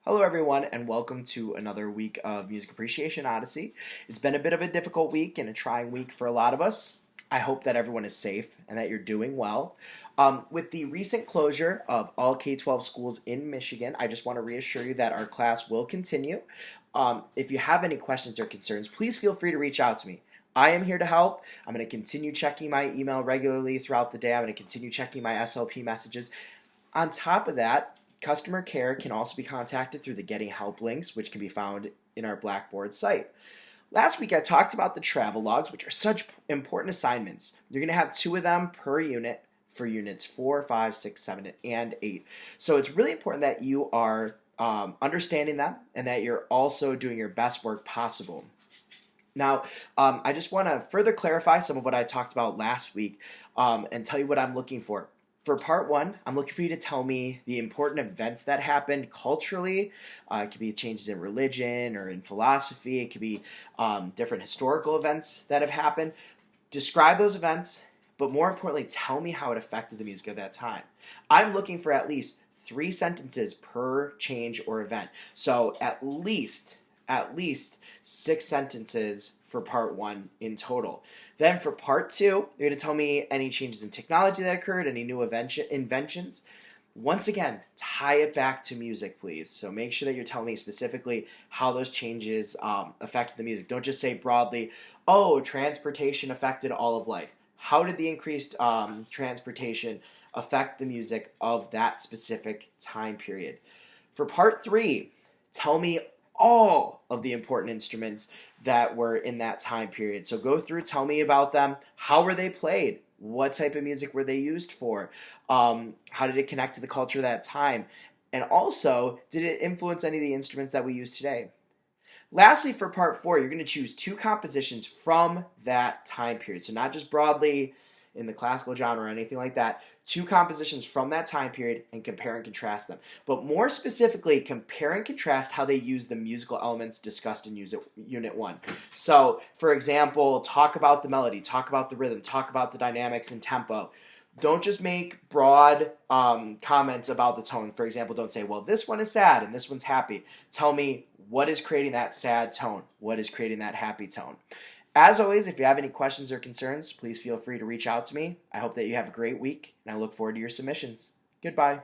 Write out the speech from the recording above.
Hello everyone and welcome to another week of Music Appreciation Odyssey. It's been a bit of a difficult week and a trying week for a lot of us. I hope that everyone is safe and that you're doing well. With the recent closure of all K-12 schools in Michigan, I just want to reassure you that our class will continue. If you have any questions or concerns, please feel free to reach out to me. I am here to help. I'm going to continue checking my email regularly throughout the day. I'm going to continue checking my SLP messages. On top of that, customer care can also be contacted through the Getting Help links, which can be found in our Blackboard site. Last week I talked about the travel logs, which are such important assignments. You're going to have 2 of them per unit for units 4, 5, 6, 7, and 8. So it's really important that you are understanding them and that you're also doing your best work possible. Now, I just want to further clarify some of what I talked about last week and tell you what I'm looking for. For part 1, I'm looking for you to tell me the important events that happened culturally. It could be changes in religion or in philosophy. It could be different historical events that have happened. Describe those events, but more importantly, tell me how it affected the music of that time. I'm looking for at least 3 sentences per change or event. So at least 6 sentences for part 1 in total. Then for part 2, you're going to tell me any changes in technology that occurred, any new inventions. Once again, tie it back to music, please. So make sure that you're telling me specifically how those changes affected the music. Don't just say broadly, oh, transportation affected all of life. How did the increased transportation affect the music of that specific time period? For part 3, tell me all of the important instruments that were in that time period. So go through, tell me about them. How were they played? What type of music were they used for? How did it connect to the culture of that time? And also, did it influence any of the instruments that we use today? Lastly, for part 4, you're going to choose 2 compositions from that time period. So not just broadly in the classical genre or anything like that. 2 compositions from that time period and compare and contrast them. But more specifically, compare and contrast how they use the musical elements discussed in Unit 1. So, for example, talk about the melody, talk about the rhythm, talk about the dynamics and tempo. Don't just make broad comments about the tone. For example, don't say, well, this one is sad and this one's happy. Tell me what is creating that sad tone, what is creating that happy tone. As always, if you have any questions or concerns, please feel free to reach out to me. I hope that you have a great week, and I look forward to your submissions. Goodbye.